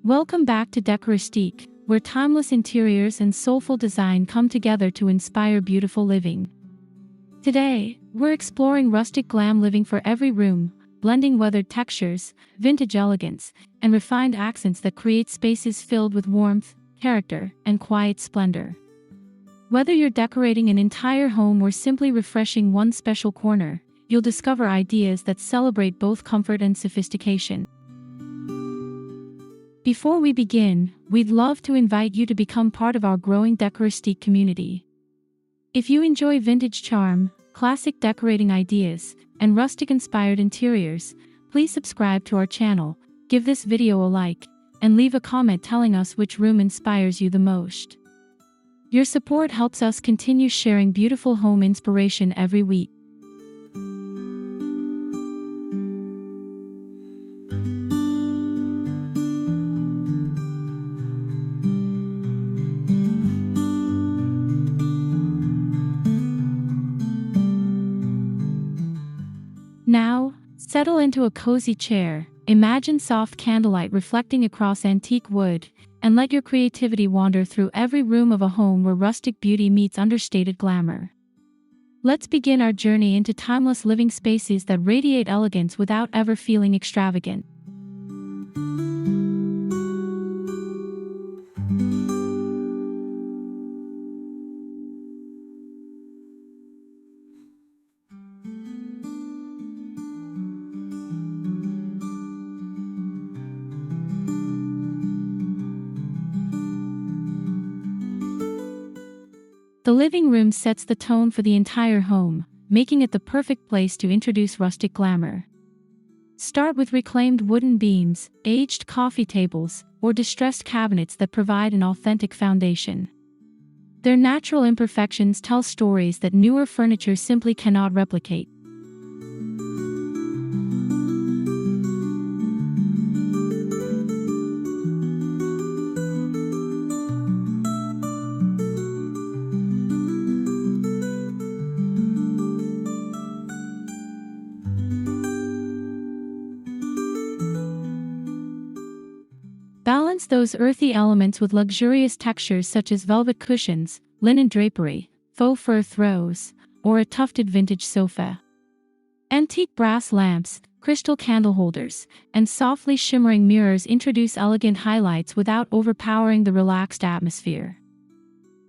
Welcome back to Decoristique, where timeless interiors and soulful design come together to inspire beautiful living. Today, we're exploring rustic glam living for every room, blending weathered textures, vintage elegance, and refined accents that create spaces filled with warmth, character, and quiet splendor. Whether you're decorating an entire home or simply refreshing one special corner, you'll discover ideas that celebrate both comfort and sophistication. Before we begin, we'd love to invite you to become part of our growing Decoristique community. If you enjoy vintage charm, classic decorating ideas, and rustic-inspired interiors, please subscribe to our channel, give this video a like, and leave a comment telling us which room inspires you the most. Your support helps us continue sharing beautiful home inspiration every week. Now, settle into a cozy chair, imagine soft candlelight reflecting across antique wood, and let your creativity wander through every room of a home where rustic beauty meets understated glamour. Let's begin our journey into timeless living spaces that radiate elegance without ever feeling extravagant. The living room sets the tone for the entire home, making it the perfect place to introduce rustic glamour. Start with reclaimed wooden beams, aged coffee tables, or distressed cabinets that provide an authentic foundation. Their natural imperfections tell stories that newer furniture simply cannot replicate. Balance those earthy elements with luxurious textures such as velvet cushions, linen drapery, faux fur throws, or a tufted vintage sofa. Antique brass lamps, crystal candle holders, and softly shimmering mirrors introduce elegant highlights without overpowering the relaxed atmosphere.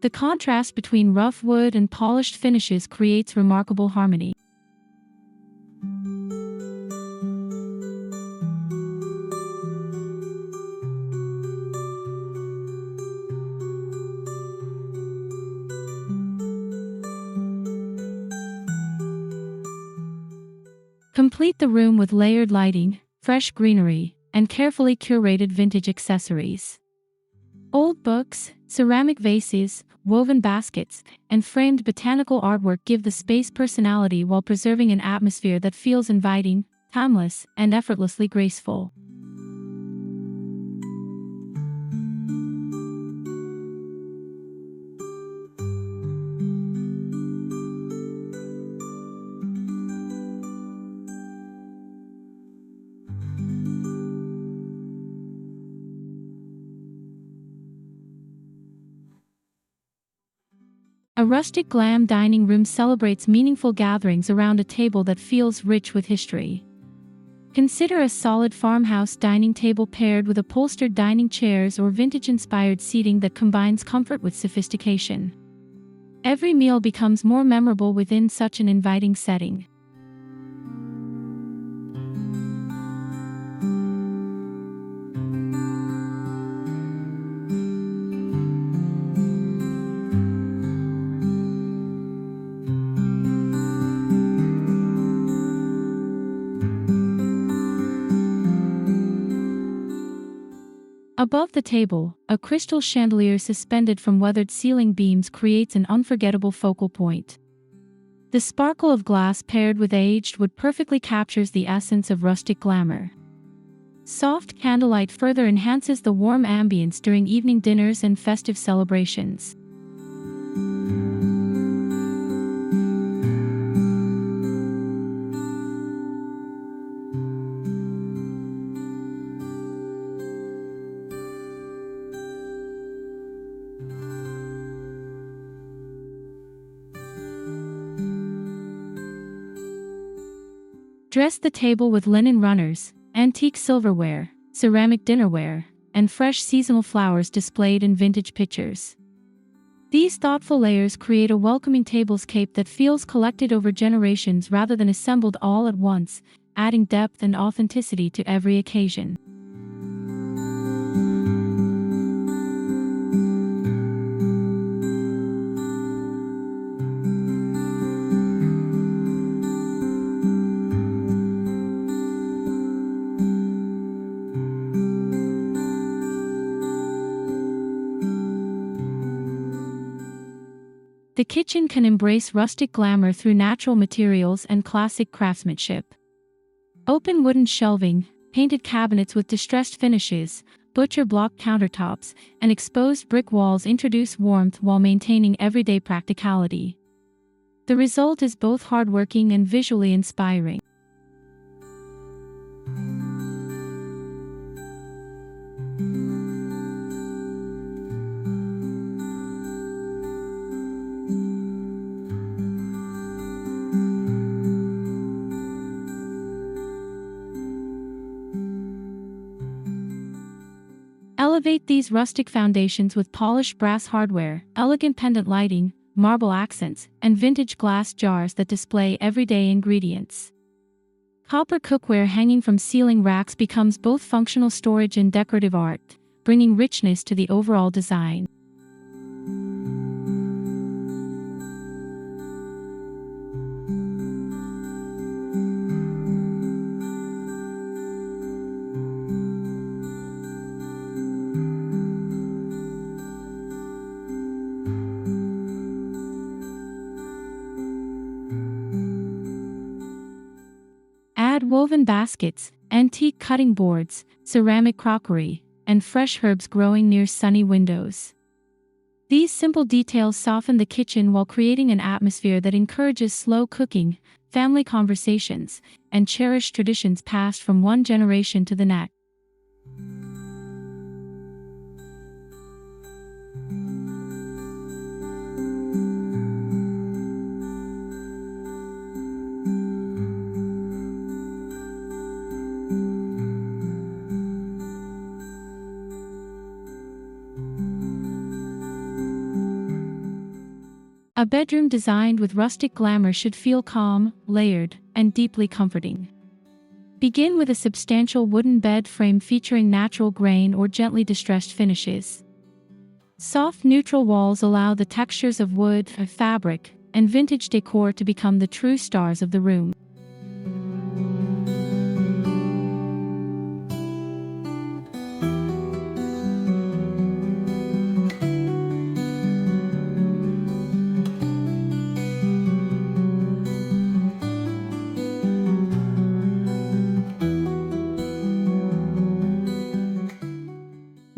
The contrast between rough wood and polished finishes creates remarkable harmony. Complete the room with layered lighting, fresh greenery, and carefully curated vintage accessories. Old books, ceramic vases, woven baskets, and framed botanical artwork give the space personality while preserving an atmosphere that feels inviting, timeless, and effortlessly graceful. A rustic glam dining room celebrates meaningful gatherings around a table that feels rich with history. Consider a solid farmhouse dining table paired with upholstered dining chairs or vintage-inspired seating that combines comfort with sophistication. Every meal becomes more memorable within such an inviting setting. Above the table, a crystal chandelier suspended from weathered ceiling beams creates an unforgettable focal point. The sparkle of glass paired with aged wood perfectly captures the essence of rustic glamour. Soft candlelight further enhances the warm ambience during evening dinners and festive celebrations. Dress the table with linen runners, antique silverware, ceramic dinnerware, and fresh seasonal flowers displayed in vintage pictures. These thoughtful layers create a welcoming tablescape that feels collected over generations rather than assembled all at once, adding depth and authenticity to every occasion. The kitchen can embrace rustic glamour through natural materials and classic craftsmanship. Open wooden shelving, painted cabinets with distressed finishes, butcher block countertops, and exposed brick walls introduce warmth while maintaining everyday practicality. The result is both hardworking and visually inspiring. Elevate these rustic foundations with polished brass hardware, elegant pendant lighting, marble accents, and vintage glass jars that display everyday ingredients. Copper cookware hanging from ceiling racks becomes both functional storage and decorative art, bringing richness to the overall design. Add woven baskets, antique cutting boards, ceramic crockery, and fresh herbs growing near sunny windows. These simple details soften the kitchen while creating an atmosphere that encourages slow cooking, family conversations, and cherished traditions passed from one generation to the next. A bedroom designed with rustic glamour should feel calm, layered, and deeply comforting. Begin with a substantial wooden bed frame featuring natural grain or gently distressed finishes. Soft neutral walls allow the textures of wood, fabric, and vintage decor to become the true stars of the room.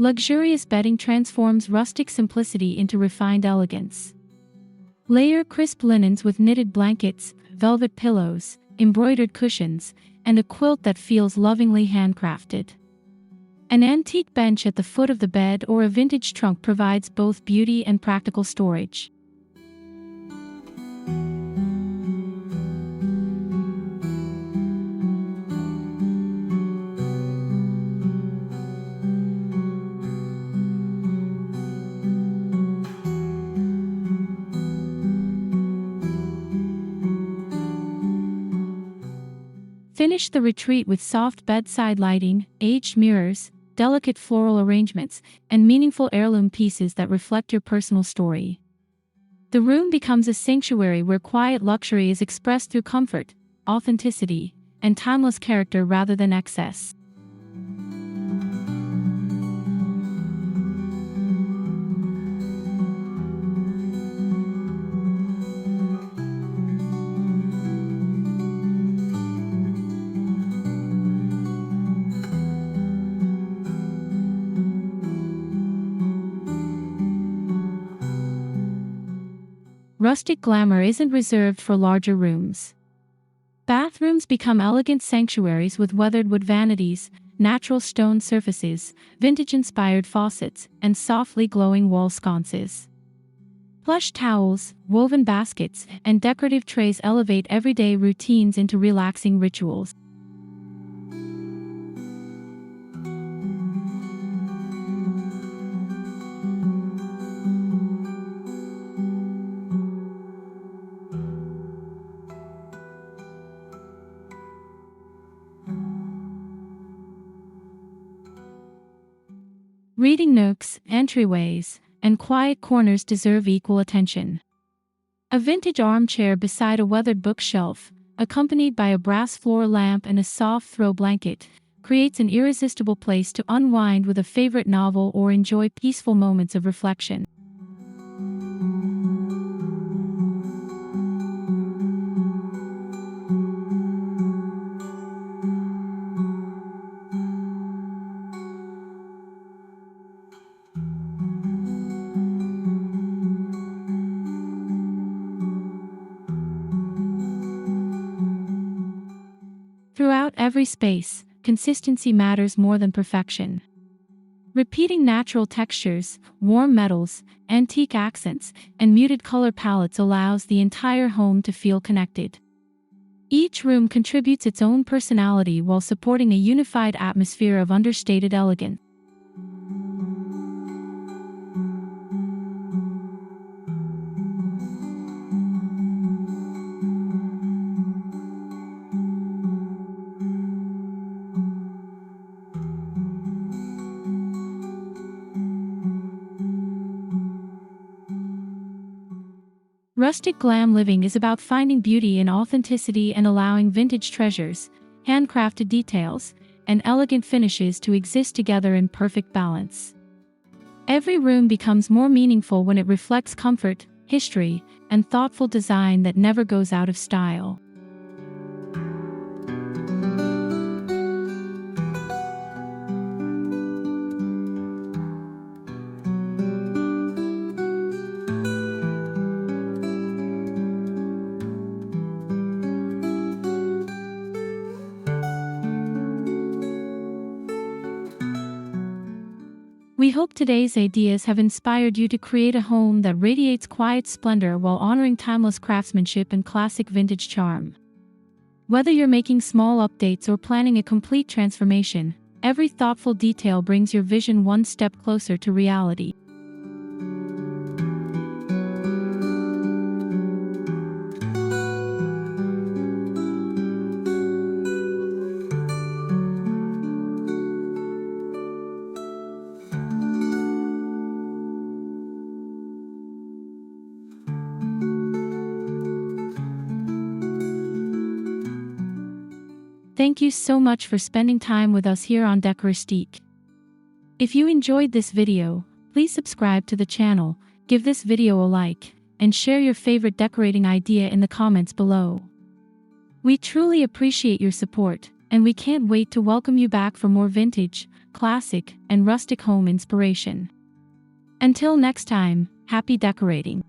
Luxurious bedding transforms rustic simplicity into refined elegance. Layer crisp linens with knitted blankets, velvet pillows, embroidered cushions, and a quilt that feels lovingly handcrafted. An antique bench at the foot of the bed or a vintage trunk provides both beauty and practical storage. Finish the retreat with soft bedside lighting, aged mirrors, delicate floral arrangements, and meaningful heirloom pieces that reflect your personal story. The room becomes a sanctuary where quiet luxury is expressed through comfort, authenticity, and timeless character rather than excess. Rustic glamour isn't reserved for larger rooms. Bathrooms become elegant sanctuaries with weathered wood vanities, natural stone surfaces, vintage-inspired faucets, and softly glowing wall sconces. Plush towels, woven baskets, and decorative trays elevate everyday routines into relaxing rituals. Reading nooks, entryways, and quiet corners deserve equal attention. A vintage armchair beside a weathered bookshelf, accompanied by a brass floor lamp and a soft throw blanket, creates an irresistible place to unwind with a favorite novel or enjoy peaceful moments of reflection. Throughout every space, consistency matters more than perfection. Repeating natural textures, warm metals, antique accents, and muted color palettes allows the entire home to feel connected. Each room contributes its own personality while supporting a unified atmosphere of understated elegance. Rustic glam living is about finding beauty in authenticity and allowing vintage treasures, handcrafted details, and elegant finishes to exist together in perfect balance. Every room becomes more meaningful when it reflects comfort, history, and thoughtful design that never goes out of style. We hope today's ideas have inspired you to create a home that radiates quiet splendor while honoring timeless craftsmanship and classic vintage charm. Whether you're making small updates or planning a complete transformation, every thoughtful detail brings your vision one step closer to reality. Thank you so much for spending time with us here on Decoristique. If you enjoyed this video, please subscribe to the channel, give this video a like, and share your favorite decorating idea in the comments below. We truly appreciate your support, and we can't wait to welcome you back for more vintage, classic, and rustic home inspiration. Until next time, happy decorating!